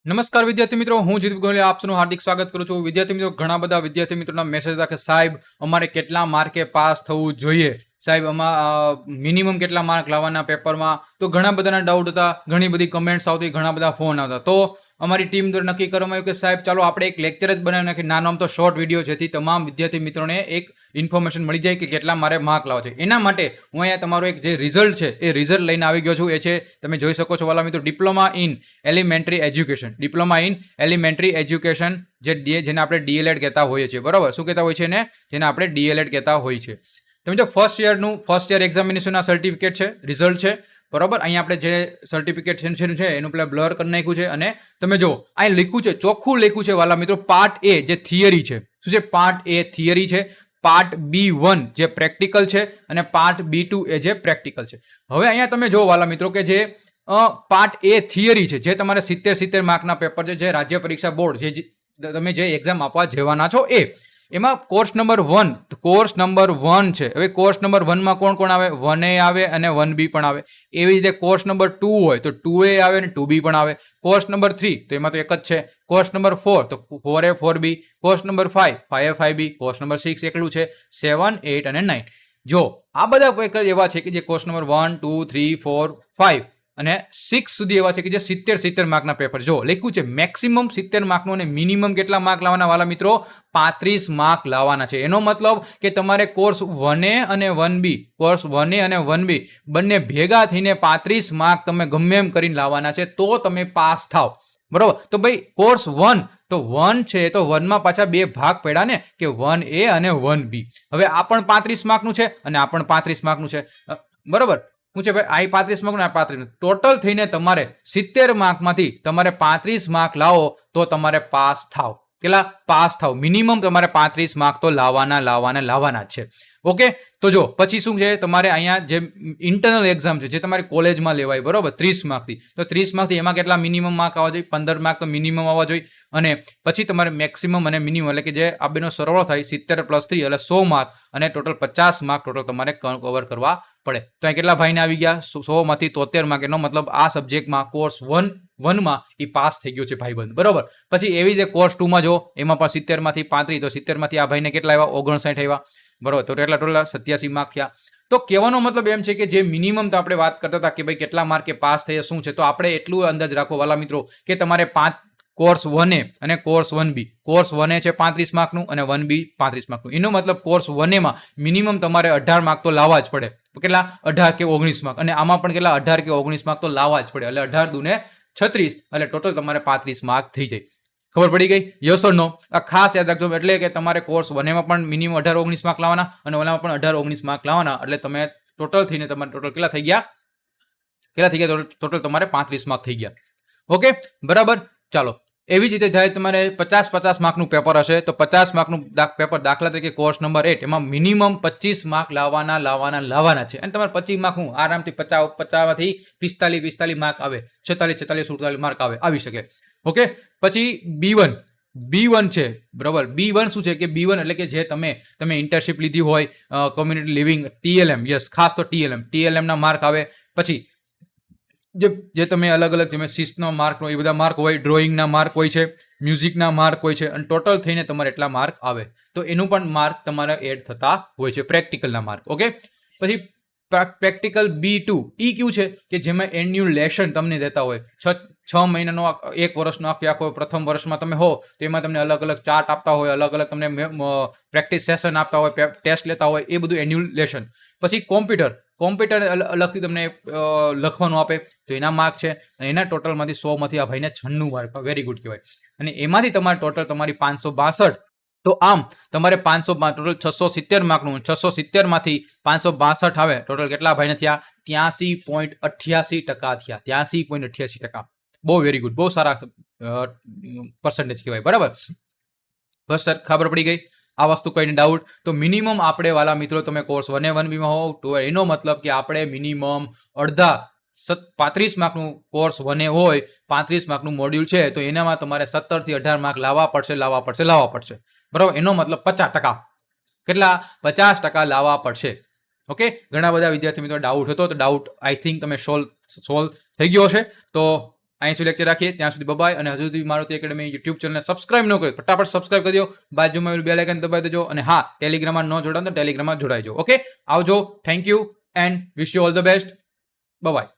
નમસ્કાર વિદ્યાર્થી મિત્રો, હું જીત ગોહિલ આપનું હાર્દિક સ્વાગત કરું છું. વિદ્યાર્થી મિત્રો, ઘણા બધા વિદ્યાર્થી મિત્રોના મેસેજ હતા કે સાહેબ અમારે કેટલા માર્કે પાસ થવું જોઈએ, સાહેબ આમાં મિનિમમ કેટલા માર્ક લાવવાના પેપરમાં. તો ઘણા બધાના ડાઉટ હતા, ઘણી બધી કમેન્ટ્સ આવતી, ઘણા બધા ફોન આવતા. તો અમારી ટીમ દ્વારા નક્કી કરવામાં આવ્યું કે સાહેબ ચાલો આપણે એક લેક્ચર જ બનાવી નાખીએ, નાનો આમ તો શોર્ટ વિડીયો, જેથી તમામ વિદ્યાર્થી મિત્રોને એક ઇન્ફોર્મેશન મળી જાય કે કેટલા મારે માર્ક લાવવા છે. એના માટે હું અહીંયા તમારો એક જે રિઝલ્ટ છે એ રિઝલ્ટ લઈને આવી ગયો છું. એ છે, તમે જોઈ શકો છો વાલા મિત્રો, diploma in elementary education. Diploma in elementary education, જેને આપણે ડીએલએડ કહેતા હોઈએ છીએ. બરાબર, શું કહેતા હોય છે ને? જેને આપણે ડીએલએડ કહેતા હોઈએ છીએ. તમે જો ફર્સ્ટ યર એક્ઝામિનેશનના સર્ટિફિકેટ છે, રિઝલ્ટ છે. બરાબર, અહીંયા આપણે જે સર્ટિફિકેટ છે એનું પેલા બ્લર કરી નાખ્યું છે. અને તમે જો અહીં લખ્યું છે, ચોખ્ખું લખ્યું છે વાલા મિત્રો, પાર્ટ એ જે થિયરી છે. શું છે? પાર્ટ એ થિયરી છે, પાર્ટ B1 જે પ્રેક્ટિકલ છે, અને પાર્ટ B2 એ જે પ્રેક્ટિકલ છે. હવે અહીંયા તમે જો વાલા મિત્રો કે જે પાર્ટ એ થિયરી છે, જે તમારે 70 માર્કના પેપર છે, જે રાજ્ય પરીક્ષા બોર્ડ જે તમે જે એક્ઝામ આપવા જવાના છો એમાં કોર્સ નંબર 1 છે. હવે કોર્સ નંબર 1માં કોણ કોણ આવે? 1A આવે અને 1B પણ આવે. એવી રીતે કોર્સ નંબર 2 હોય તો 2A આવે અને 2B પણ આવે. કોર્સ નંબર 3 તો એમાં તો એક જ છે. કોર્સ નંબર 4 તો 4A 4B. Course number 5 5A 5B. Course number 6 એકલું છે. 7 8 અને 9. જો આ બધા એવા છે કે જે કોર્સ નંબર 1 2 3 4 5 અને 6 સુધી એવા છે કે જે 70 માર્કના પેપર. જો લખ્યું છે મેક્સિમમ 70 માર્કનું અને મિનિમમ કેટલા માર્ક લાવવાના વાલા મિત્રો? 35 માર્ક લાવવાના છે. એનો મતલબ કે તમારે કોર્સ 1A અને 1B બંને ભેગા થઈને 35 માર્ક તમે ગમે એમ કરીને લાવવાના છે, તો તમે પાસ થાવ. બરોબર, તો ભાઈ કોર્સ 1 તો 1 છે તો 1માં પાછા બે ભાગ પડ્યા ને, કે 1A અને 1B. હવે આ પણ 35 માર્કનું છે અને આ પણ 35 માર્કનું છે. બરોબર, શું છે ભાઈ? આ 35 માર્ક ને 35, ટોટલ થઈને તમારે 70 માર્કમાંથી તમારે 35 માર્ક લાવો તો તમારે પાસ થાવ. કેટલા પાસ થાવ? મિનિમમ તમારે 35 માર્ક તો લાવવાના જ છે. ઓકે, તો જો પછી શું છે, તમારે અહીંયા જે ઇન્ટરનલ એક્ઝામ છે જે તમારી કોલેજમાં લેવાય, બરોબર, 30 માર્કથી. તો 30 માર્કથી એમાં કેટલા મિનિમમ માર્ક આવવા જોઈએ? 15 માર્ક તો મિનિમમ આવવા જોઈએ. અને પછી તમારે મેક્સિમમ અને મિનિમમ એટલે કે જે આ બેનો સરવાળો થાય 70 + 3 એટલે 100 માર્ક, અને ટોટલ 50 માર્ક ટોટલ તમારે કવર કરવા પડે. તો અહીં કેટલા ભાઈને આવી ગયા? 100માંથી 73 માર્ક. એનો મતલબ આ સબ્જેક્ટમાં કોર્સ 1માં એ પાસ થઈ ગયો છે ભાઈબંધ. બરોબર, પછી એવી રીતે કોર્સ 2માં જો, એમાં પણ 70માંથી 35, તો 70માંથી આ ભાઈને કેટલા આવ્યા? 59 આવ્યા. બરોબર, તો એટલા ટોટલ 87 માર્ક થયા. તો કહેવાનો મતલબ એમ છે કે જે મિનિમમ તો આપણે વાત કરતા હતા કે ભાઈ કેટલા માર્કે પાસ થયા શું છે, તો આપણે એટલું અંદાજ રાખો વાલા મિત્રો કે તમારે કોર્સ 1A અને કોર્સ 1B. કોર્સ 1A છે 35 માર્કનું અને 1B 35 માર્કનું. એનો મતલબ કોર્સ 1A માં મિનિમમ તમારે 18 માર્ક તો લાવવા જ પડે. કેટલા? 18 કે 19 માર્ક. અને આમાં પણ કેટલા? 18 કે 19 માર્ક તો લાવવા જ પડે. એટલે 18 દુને 36, એટલે ટોટલ તમારે 35 માર્ક થઈ જાય. ખબર પડી ગઈ? યસ ઓર નો? આ ખાસ યાદ રાખજો. એટલે કે તમારે કોર્સ 1A માં પણ મિનિમમ 18 19 માર્ક લાવવાના અને ઓલામાં પણ 18 19 માર્ક લાવવાના. એટલે તમે ટોટલ થઈને તમારે ટોટલ કેટલા થઈ ગયા? ટોટલ તમારે 35 માર્ક થઈ ગયા. ઓકે, બરાબર. ચાલો, એવી જ રીતે જાય તમારે 50 માર્કનું પેપર હશે તો 50 માર્કનું પેપર, દાખલા તરીકે કોર્સ નંબર 8, એમાં મિનિમમ 25 માર્ક લાવવાના છે. અને તમારે 25 માર્ક હું આરામથી 50માંથી 45 માર્ક આવે, 46 માર્ક આવી શકે. ઓકે, પછી B1 છે. બરાબર, B1 શું છે કે B1 એટલે કે જે તમે ઇન્ટર્નશિપ લીધી હોય, કોમ્યુનિટી લિવિંગ, TLM, યસ, ખાસ તો TLM ના માર્ક આવે. પછી જે તમે અલગ જેમ સિસ્ટનો માર્ક હોય, એ બધા માર્ક હોય, ડ્રોઈંગના માર્ક હોય છે, મ્યુઝિકના માર્ક હોય છે, અને ટોટલ થઈને તમારે એટલા માર્ક આવે. તો એનું પણ માર્ક તમારે એડ થતા હોય છે, પ્રેક્ટિકલના માર્ક. ઓકે, પછી પ્રેક્ટિકલ B2 એ કયું છે કે જેમાં એન્યુલેશન તમને દેતા હોય. 6 મહિનાનો, 1 વર્ષનો આખો પ્રથમ વર્ષમાં તમે હો તો એમાં તમને અલગ ચાર્ટ આપતા હોય, અલગ તમને પ્રેક્ટિસ સેશન આપતા હોય, ટેસ્ટ લેતા હોય, એ બધું એન્યુલેશન. પછી કોમ્પ્યુટર અલગથી તમને લખવાનું આપે તો એના માર્ક છે. અને એના ટોટલમાંથી 100માંથી આ ભાઈને 96 માર્ક, વેરી ગુડ કહેવાય. અને એમાંથી તમારે ટોટલ તમારી 562. તો આમ તમારે 500 ટોટલ 670 માર્કનું, 670માંથી 562 આવે, ટોટલ કેટલા ભાઈને થયા? 83.88% થયા. 83.88%. બહુ વેરી ગુડ, બહુ સારા પર્સન્ટેજ કહેવાય. બરાબર, બસ સર, ખબર પડી ગઈ આ વસ્તુ? કઈ ડાઉટ? તો મિનિમમ આપણે વાલા મિત્રો, તમે કોર્સ 1A 1B માં હોવ તો એનો મતલબ કે આપણે મિનિમમ અડધા 35 માર્કનું કોર્સ 1A હોય, 35 માર્કનું મોડ્યુલ છે, તો એનામાં તમારે 17 થી 18 માર્ક લાવવા પડશે. બરાબર, એનો મતલબ 50%. કેટલા? 50% લાવવા પડશે. ઓકે, ઘણા બધા વિદ્યાર્થી મિત્રો ડાઉટ હતો, તો ડાઉટ આઈ થિંક તમે સોલ્વ થઈ ગયો હશે. તો અહીં સુધી લેક્ચર રાખીએ. ત્યાં સુધી બાય. અને હજુ સુધી મારુતિ એકેડમી યુટ્યુબ ચેનલને સબસ્ક્રાઇબ ન કર્યો ફટાફટ સબસ્ક્રાઇબ કરી દો. બાજુમાં આવેલું બેલ આઇકન દબાવી દેજો. અને હા, ટેલિગ્રામમાં ન જોડાતો ટેલિગ્રામમાં જોડાઈજો. ઓકે, આવજો. Thank you and wish you all the best. By.